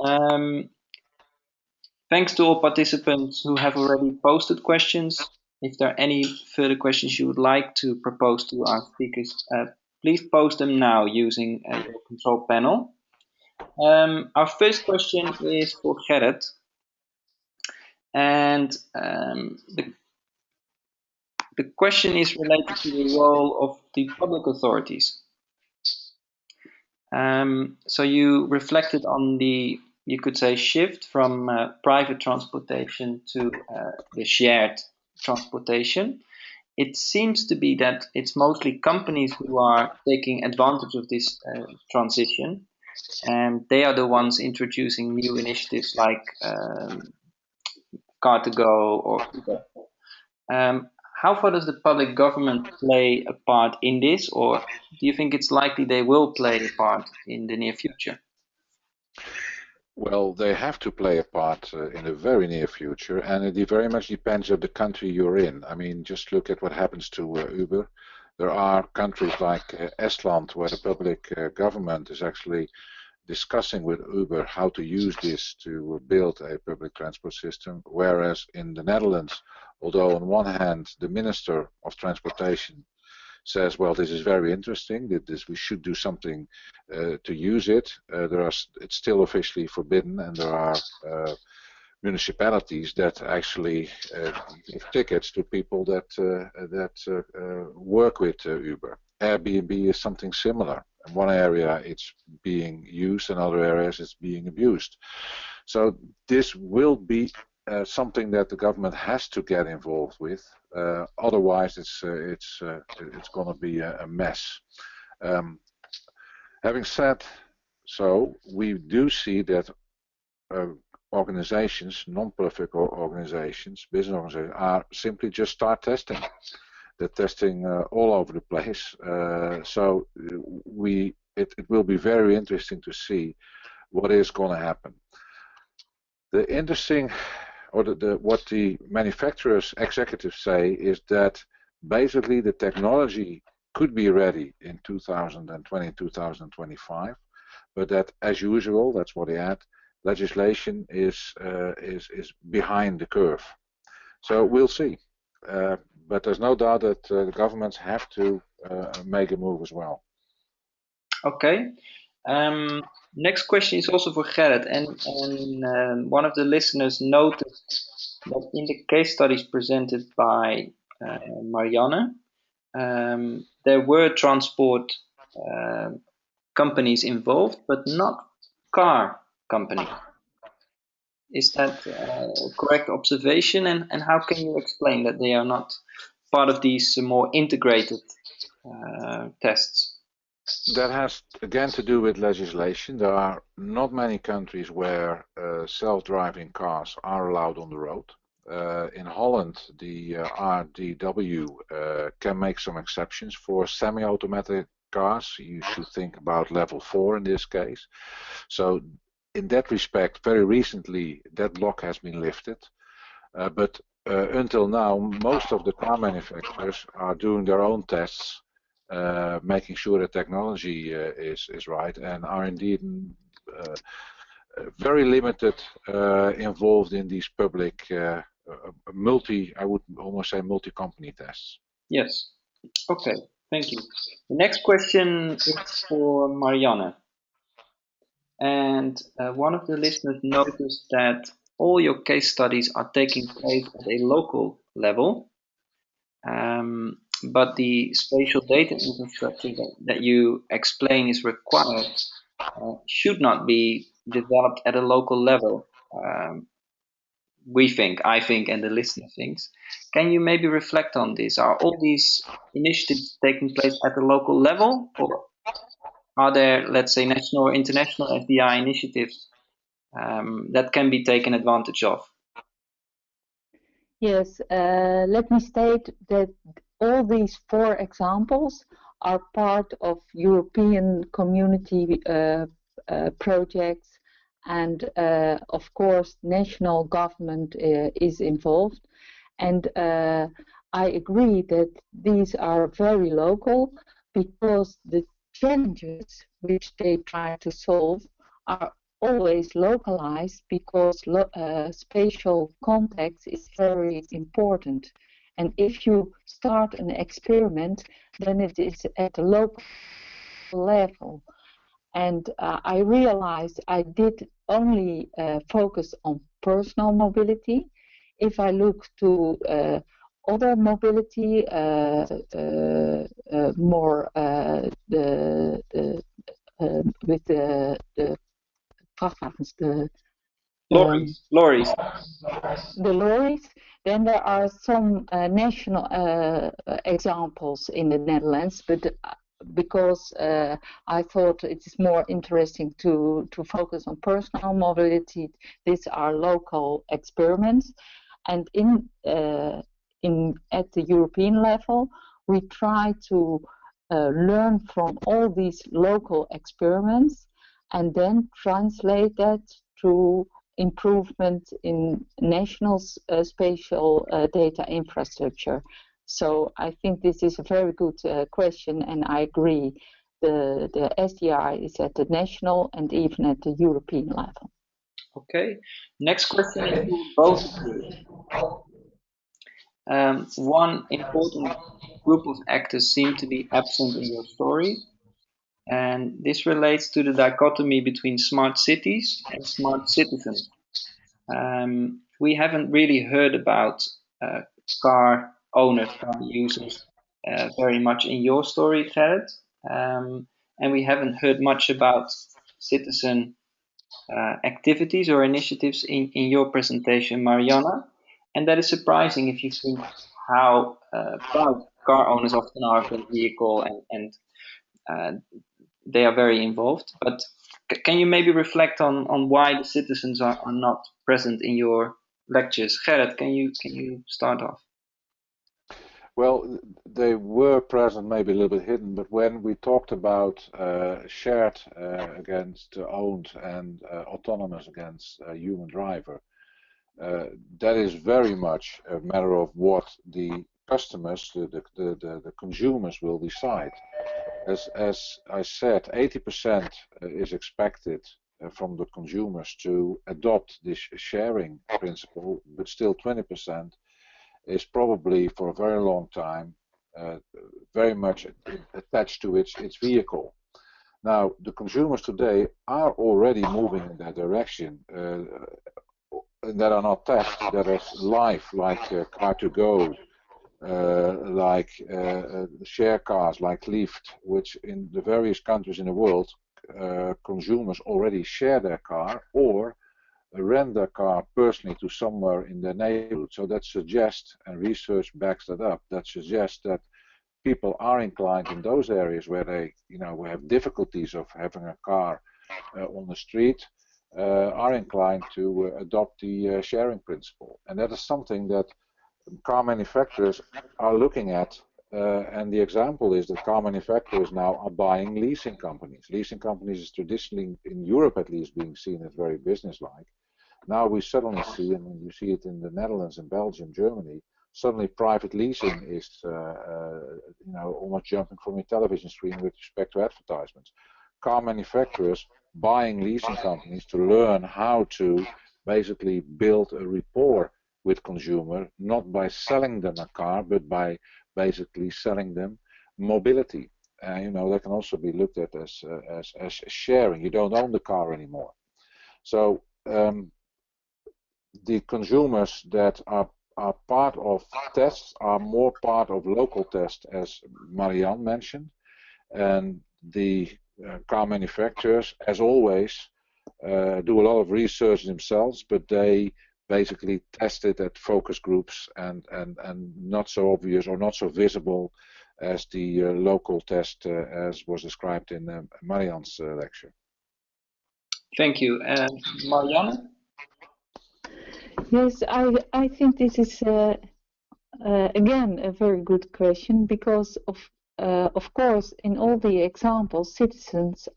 Um, Thanks to all participants who have already posted questions. If there are any further questions you would like to propose to our speakers, please post them now using your control panel. Our first question is for Gerrit. And the question is related to the role of the public authorities. So you reflected on the, you could say, shift from private transportation to the shared transportation. It seems to be that it's mostly companies who are taking advantage of this transition, and they are the ones introducing new initiatives like Car2Go or Uber. How far does the public government play a part in this, or do you think it's likely they will play a part in the near future? Well, they have to play a part in the very near future, and it very much depends on the country you're in. I mean, just look at what happens to Uber. There are countries like Estland where the public government is actually discussing with Uber how to use this to build a public transport system, whereas in the Netherlands, although on one hand the Minister of Transportation says, well, this is very interesting, that we should do something to use it. It's still officially forbidden, and there are municipalities that actually give tickets to people that work with Uber. Airbnb is something similar. In one area it's being used, in other areas it's being abused. So this will be something that the government has to get involved with. Otherwise, it's going to be a mess. Having said so, we do see that organizations, non-profit organizations, business organizations, are simply just start testing. They're testing all over the place. So it will be very interesting to see what is going to happen. The interesting, or what the manufacturers' executives say is that basically the technology could be ready in 2020, 2025, but that, as usual, that's what they add, legislation is behind the curve. So we'll see. But there's no doubt that the governments have to make a move as well. Okay. Next question is also for Gerrit, and one of the listeners noticed that in the case studies presented by Marianne, there were transport companies involved, but not car companies. Is that a correct observation, and how can you explain that they are not part of these more integrated tests? That has again to do with legislation. There are not many countries where self-driving cars are allowed on the road. In Holland, the RDW can make some exceptions for semi-automatic cars. You should think about level 4 in this case. So in that respect, very recently, that block has been lifted. But until now, most of the car manufacturers are doing their own tests, making sure the technology is right, and are indeed very limited involved in these public I would almost say multi-company tests. Yes. Okay. Thank you. The next question is for Marianne. And one of the listeners noticed that all your case studies are taking place at a local level, but the spatial data infrastructure that you explain is required should not be developed at a local level. I think, and the listener thinks. Can you maybe reflect on this? Are all these initiatives taking place at the local level, or are there, let's say, national or international FDI initiatives that can be taken advantage of? Yes, let me state that all these 4 examples are part of European community projects, and of course national government is involved, and I agree that these are very local because the challenges which they try to solve are always localized because spatial context is very important. And if you start an experiment, then it is at the local level. And I realized I did only focus on personal mobility. If I look to other mobility, more with the vrachtwagens, lorries. The lorries. Then there are some national examples in the Netherlands, but because I thought it is more interesting to focus on personal mobility, these are local experiments, and at the European level, we try to learn from all these local experiments and then translate that to improvement in national spatial data infrastructure. So I think this is a very good question, and I agree. The SDI is at the national and even at the European level. Okay. Next question is to both of you. One important group of actors seem to be absent in your story, and this relates to the dichotomy between smart cities and smart citizens. We haven't really heard about car owners, car users very much in your story, Gerrit, and we haven't heard much about citizen activities or initiatives in your presentation, Mariana. And that is surprising if you think how proud car owners often are of their vehicle and they are very involved. But can you maybe reflect on why the citizens are not present in your lectures? Gerrit, can you start off? Well, they were present, maybe a little bit hidden, but when we talked about shared against owned and autonomous against human driver, that is very much a matter of what the customers, the consumers will decide. As I said, 80% is expected from the consumers to adopt this sharing principle, but still 20% is probably for a very long time very much attached to its vehicle. Now, the consumers today are already moving in that direction. That are not tests, that is live, like Car2Go, like share cars, like Lyft, which in the various countries in the world, consumers already share their car or rent their car personally to somewhere in their neighborhood. So that suggests, and research backs that up, that suggests that people are inclined in those areas where they, we have difficulties of having a car on the street, are inclined to adopt the sharing principle. And that is something that car manufacturers are looking at. And the example is that car manufacturers now are buying leasing companies. Leasing companies is traditionally, in Europe at least, being seen as very businesslike. Now we suddenly see, and you see it in the Netherlands and Belgium, Germany, suddenly private leasing is almost jumping from your television screen with respect to advertisements. Car manufacturers buying leasing companies to learn how to basically build a rapport with consumer, not by selling them a car, but by basically selling them mobility. That can also be looked at as sharing. You don't own the car anymore. So the consumers that are part of tests are more part of local tests, as Marianne mentioned, and the car manufacturers, as always, do a lot of research themselves, but they basically test it at focus groups and not so obvious or not so visible as the local test as was described in Marianne's lecture. Thank you. Marianne? Yes, I think this is again a very good question, because of course in all the examples citizens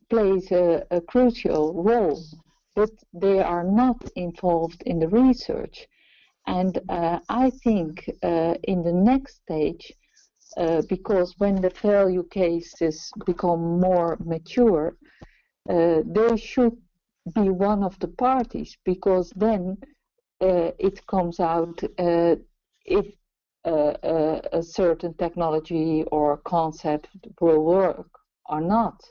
plays a crucial role, but they are not involved in the research. And I think in the next stage, because when the value cases become more mature, they should be one of the parties, because then it comes out if a certain technology or concept will work or not.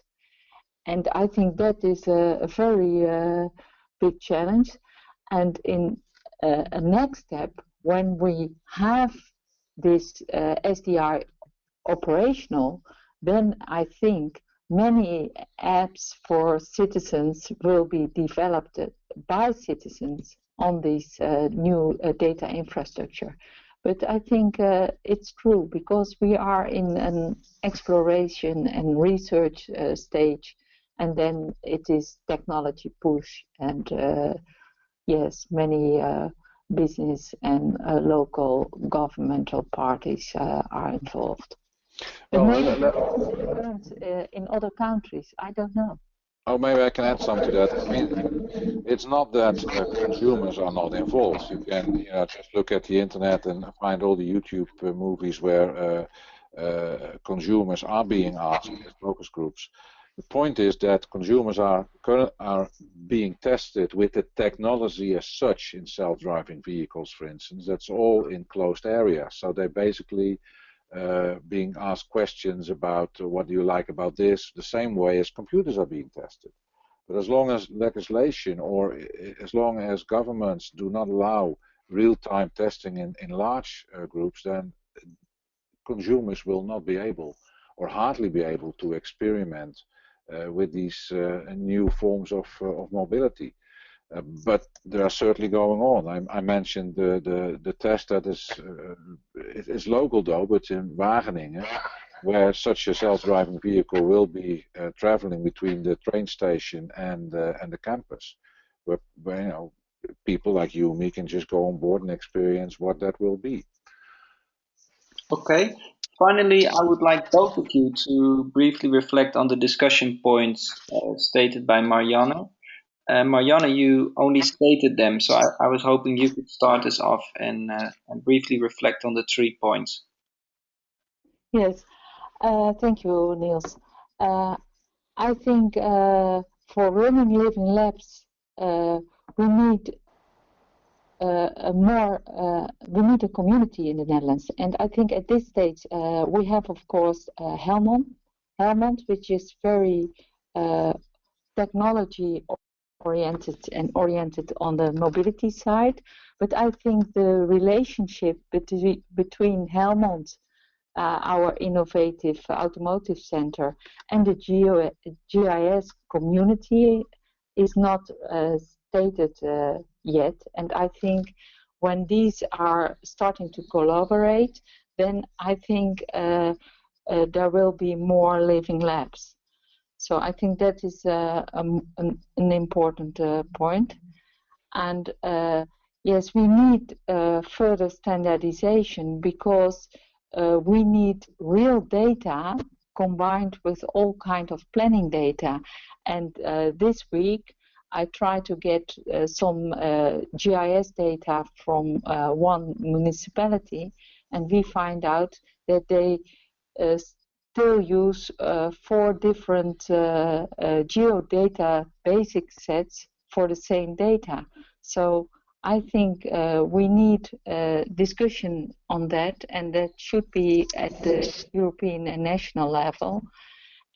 And I think that is a very big challenge. And in a next step, when we have this SDI operational, then I think many apps for citizens will be developed by citizens on this new data infrastructure. But I think it's true, because we are in an exploration and research stage, and then it is technology push, and yes, many business and local governmental parties are involved. But maybe in other countries, I don't know. Oh, maybe I can add some to that. I mean, it's not that consumers are not involved. You can, just look at the internet and find all the YouTube movies where consumers are being asked as focus groups. The point is that consumers are being tested with the technology as such in self-driving vehicles, for instance. That's all in closed areas. So they basically being asked questions about what do you like about this, the same way as computers are being tested. But as long as legislation or as long as governments do not allow real-time testing in large groups, then consumers will not be able or hardly be able to experiment with these new forms of mobility. But they are certainly going on. I mentioned the test that is local though, but in Wageningen, where such a self-driving vehicle will be traveling between the train station and the campus, where people like you and me can just go on board and experience what that will be. Okay. Finally, I would like both of you to briefly reflect on the discussion points stated by Marianne. Marianne, you only stated them, so I was hoping you could start us off and briefly reflect on the 3 points. Yes, thank you, Niels. I think for running living labs, we need we need a community in the Netherlands, and I think at this stage we have, of course, Helmond, which is very technology oriented on the mobility side. But I think the relationship between Helmond, our innovative automotive center, and the GIS community is not stated yet. And I think when these are starting to collaborate, then I think there will be more living labs. So I think that is an important point. And yes, we need further standardization, because we need real data combined with all kinds of planning data. And this week I tried to get some GIS data from one municipality, and we find out that they still use 4 different geodata basic sets for the same data. So I think we need discussion on that, and that should be at the European and national level.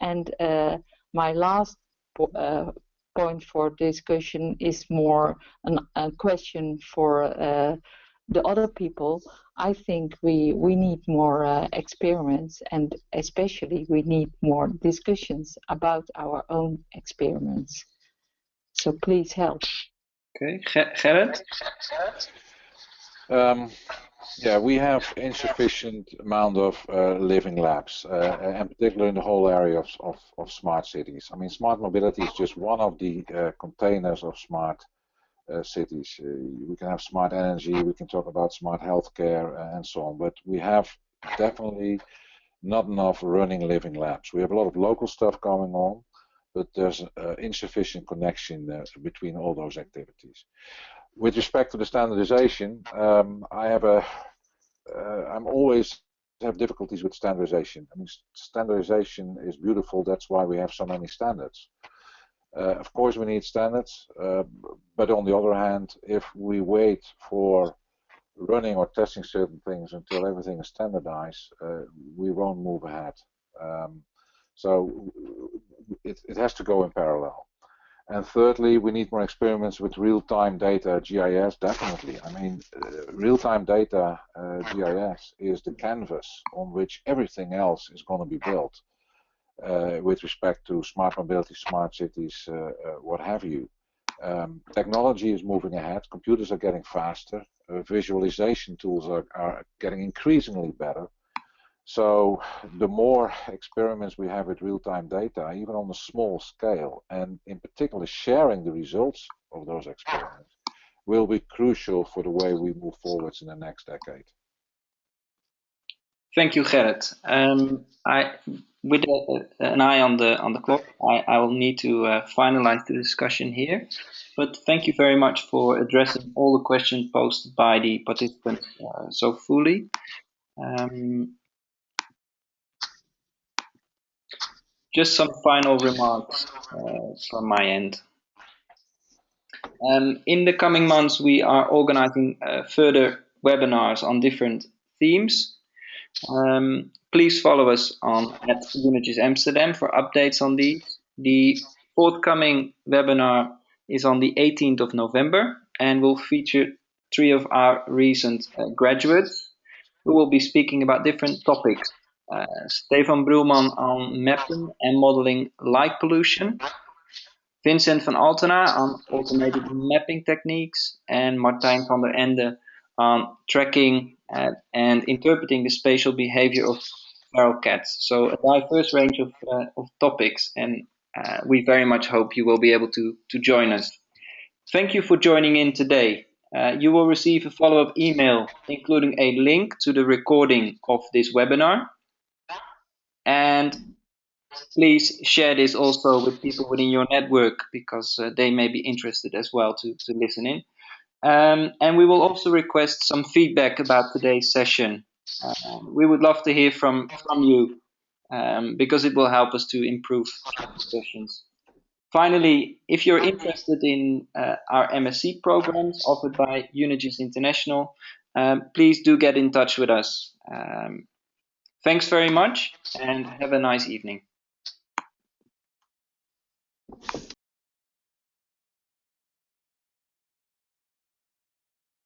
And my last point for discussion is more a question for the other people. I think we need more experiments, and especially we need more discussions about our own experiments. So please help. Okay, Gerrit? Yeah, we have insufficient amount of living labs, and particularly in the whole area of smart cities. I mean, smart mobility is just one of the containers of smart cities. We can have smart energy, we can talk about smart healthcare and so on, but we have definitely not enough running living labs. We have a lot of local stuff going on, but there's insufficient connection between all those activities. With respect to the standardization, I'm always have difficulties with standardization. I mean, standardization is beautiful. That's why we have so many standards. Of course, we need standards, but on the other hand, if we wait for running or testing certain things until everything is standardized, we won't move ahead. So it has to go in parallel. And thirdly, we need more experiments with real-time data, GIS, definitely. I mean, real-time data, GIS, is the canvas on which everything else is going to be built with respect to smart mobility, smart cities, what have you. Technology is moving ahead. Computers are getting faster. Visualization tools are getting increasingly better. So the more experiments we have with real-time data, even on a small scale, and in particular sharing the results of those experiments, will be crucial for the way we move forwards in the next decade. Thank you, Gerrit. With an eye on the clock, I will need to finalize the discussion here. But thank you very much for addressing all the questions posed by the participants so fully. Just some final remarks from my end. In the coming months, we are organizing further webinars on different themes. Please follow us on @UNIGIS Amsterdam for updates on these. The forthcoming webinar is on the 18th of November and will feature 3 of our recent graduates who will be speaking about different topics. Stefan Brulman on mapping and modeling light pollution, Vincent van Altena on automated mapping techniques, and Martijn van der Ende on tracking and interpreting the spatial behavior of feral cats. So a diverse range of topics, and we very much hope you will be able to join us. Thank you for joining in today. You will receive a follow-up email including a link to the recording of this webinar. And please share this also with people within your network because they may be interested as well to listen in. And we will also request some feedback about today's session. We would love to hear from you because it will help us to improve sessions. Finally, if you're interested in our MSc programs offered by UNIGIS International, please do get in touch with us. Thanks very much and have a nice evening.